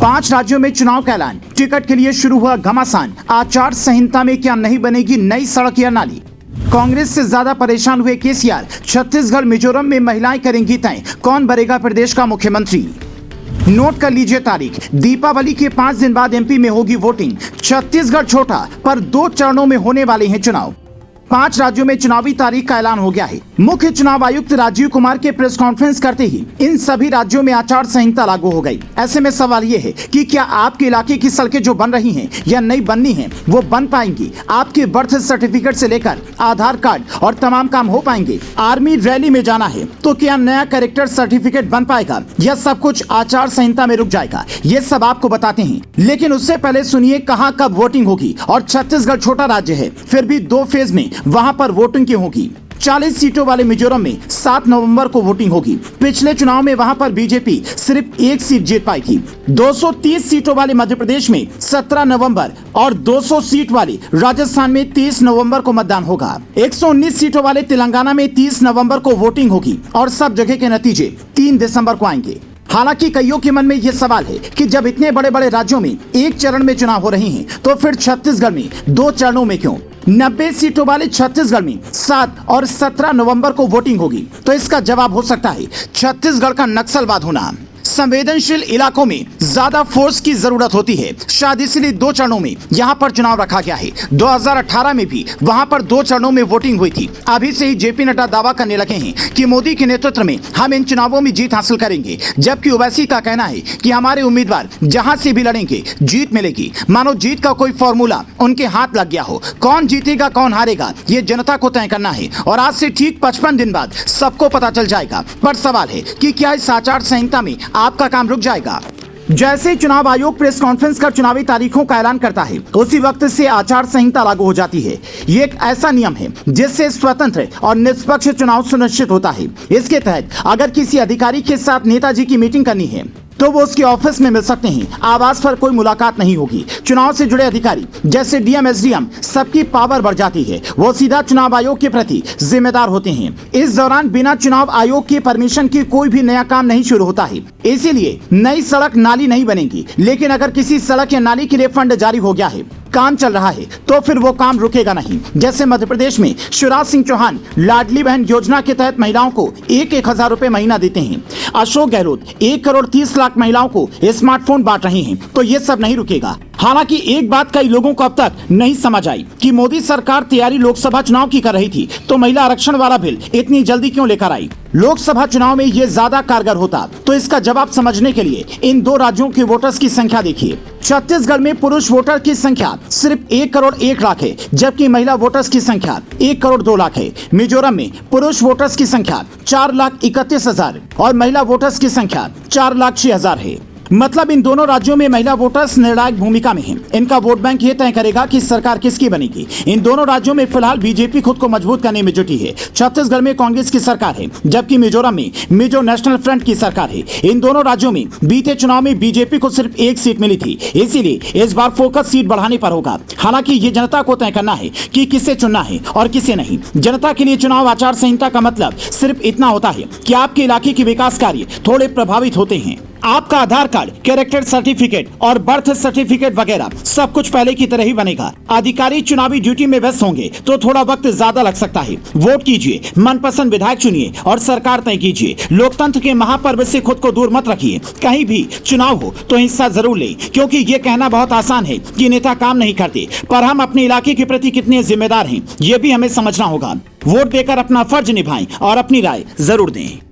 5 राज्यों में चुनाव का ऐलान, टिकट के लिए शुरू हुआ घमासान। आचार संहिता में क्या नहीं बनेगी नई सड़क या नाली? कांग्रेस से ज्यादा परेशान हुए केसीआर। छत्तीसगढ़ मिजोरम में महिलाएं करेंगी तय कौन बनेगा प्रदेश का मुख्यमंत्री। नोट कर लीजिए तारीख, दीपावली के 5 दिन बाद एमपी में होगी वोटिंग। छत्तीसगढ़ छोटा पर 2 चरणों में होने वाले हैं चुनाव। 5 राज्यों में चुनावी तारीख का ऐलान हो गया है। मुख्य चुनाव आयुक्त राजीव कुमार के प्रेस कॉन्फ्रेंस करते ही इन सभी राज्यों में आचार संहिता लागू हो गई। ऐसे में सवाल ये है कि क्या आपके इलाके की सड़कें जो बन रही हैं या नई बननी है वो बन पाएंगी? आपके बर्थ सर्टिफिकेट से लेकर आधार कार्ड और तमाम काम हो पाएंगे? आर्मी रैली में जाना है तो क्या नया कैरेक्टर सर्टिफिकेट बन पाएगा या सब कुछ आचार संहिता में रुक जाएगा? ये सब आपको बताते हैं, लेकिन उससे पहले सुनिए कहां कब वोटिंग होगी। और छत्तीसगढ़ छोटा राज्य है, फिर भी 2 फेज में वहां पर वोटिंग की होगी। 40 सीटों वाले मिजोरम में 7 नवंबर को वोटिंग होगी। पिछले चुनाव में वहां पर बीजेपी सिर्फ 1 सीट जीत पाई थी। 230 सीटों वाले मध्य प्रदेश में 17 नवंबर और 200 सीट वाले राजस्थान में 30 नवंबर को मतदान होगा। 119 सीटों वाले तेलंगाना में 30 नवंबर को वोटिंग होगी और सब जगह के नतीजे 3 दिसंबर को आएंगे। हालांकि कईयों के मन में यह सवाल है कि जब इतने बड़े बड़े राज्यों में एक चरण में चुनाव हो रहे हैं तो फिर छत्तीसगढ़ में 2 चरणों में क्यों? 90 सीटों वाले छत्तीसगढ़ में 7 और 17 नवंबर को वोटिंग होगी। तो इसका जवाब हो सकता है छत्तीसगढ़ का नक्सलवाद होना। संवेदनशील इलाकों में ज्यादा फोर्स की जरूरत होती है, शायद इसलिए 2 चरणों में यहां पर चुनाव रखा गया है। 2018 में भी वहां पर 2 चरणों में वोटिंग हुई थी। अभी से ही जेपी नड्डा दावा करने लगे हैं कि मोदी के नेतृत्व में हम इन चुनावों में जीत हासिल करेंगे, जबकि ओवैसी का कहना है कि हमारे उम्मीदवार जहां से भी लड़ेंगे जीत मिलेगी। मानो जीत का कोई फॉर्मूला उनके हाथ लग गया हो। कौन जीतेगा कौन हारेगा ये जनता को तय करना है और आज से ठीक 55 दिन बाद सबको पता चल जाएगा। पर सवाल है कि क्या इस आचार संहिता में आपका काम रुक जाएगा? जैसे चुनाव आयोग प्रेस कॉन्फ्रेंस कर चुनावी तारीखों का ऐलान करता है उसी वक्त से आचार संहिता लागू हो जाती है। ये एक ऐसा नियम है जिससे स्वतंत्र और निष्पक्ष चुनाव सुनिश्चित होता है। इसके तहत अगर किसी अधिकारी के साथ नेताजी की मीटिंग करनी है तो वो उसके ऑफिस में मिल सकते हैं। आवास पर कोई मुलाकात नहीं होगी। चुनाव से जुड़े अधिकारी जैसे डीएम, एसडीएम सबकी पावर बढ़ जाती है। वो सीधा चुनाव आयोग के प्रति जिम्मेदार होते हैं। इस दौरान बिना चुनाव आयोग की परमिशन के कोई भी नया काम नहीं शुरू होता है। इसीलिए नई सड़क नाली नहीं बनेगी। लेकिन अगर किसी सड़क या नाली के लिए फंड जारी हो गया है, काम चल रहा है, तो फिर वो काम रुकेगा नहीं। जैसे मध्य प्रदेश में शिवराज सिंह चौहान लाडली बहन योजना के तहत महिलाओं को 1,000 रुपए महीना देते हैं। अशोक गहलोत 1 करोड़ 30 लाख महिलाओं को स्मार्टफोन बांट रहे हैं। तो ये सब नहीं रुकेगा। हालांकि एक बात कई लोगों को अब तक नहीं समझ आई कि मोदी सरकार तैयारी लोकसभा चुनाव की कर रही थी तो महिला आरक्षण वाला बिल इतनी जल्दी क्यों लेकर आई? लोकसभा चुनाव में ये ज्यादा कारगर होता। तो इसका जवाब समझने के लिए इन 2 राज्यों के वोटर्स की संख्या देखिए। छत्तीसगढ़ में पुरुष वोटर की संख्या सिर्फ 1 करोड़ 1 लाख है, जबकि महिला वोटर्स की संख्या 1 करोड़ 2 लाख है। मिजोरम में पुरुष वोटर्स की संख्या 4,31,000 और महिला वोटर्स की संख्या 4,06,000 है। मतलब इन दोनों राज्यों में महिला वोटर्स निर्णायक भूमिका में हैं। इनका वोट बैंक ये तय करेगा कि सरकार किसकी बनेगी। इन दोनों राज्यों में फिलहाल बीजेपी खुद को मजबूत करने में जुटी है। छत्तीसगढ़ में कांग्रेस की सरकार है, जबकि मिजोरम में मिजो नेशनल फ्रंट की सरकार है। इन दोनों राज्यों में बीते चुनाव में बीजेपी को सिर्फ 1 सीट मिली थी, इसीलिए इस बार फोकस सीट बढ़ाने पर होगा। हालांकि ये जनता को तय करना है कि किसे चुनना है और किसे नहीं। जनता के लिए चुनाव आचार संहिता का मतलब सिर्फ इतना होता है कि आपके इलाके के विकास कार्य थोड़े प्रभावित होते हैं। आपका आधार कार्ड, कैरेक्टर सर्टिफिकेट और बर्थ सर्टिफिकेट वगैरह सब कुछ पहले की तरह ही बनेगा। अधिकारी चुनावी ड्यूटी में व्यस्त होंगे तो थोड़ा वक्त ज्यादा लग सकता है। वोट कीजिए, मनपसंद विधायक चुनिए और सरकार तय कीजिए। लोकतंत्र के महापर्व से खुद को दूर मत रखिए। कहीं भी चुनाव हो तो हिस्सा जरूर लें, क्योंकि ये कहना बहुत आसान है कि नेता काम नहीं करते, पर हम अपने इलाके के प्रति कितने जिम्मेदार हैं ये भी हमें समझना होगा। वोट देकर अपना फर्ज निभाएं और अपनी राय जरूर दें।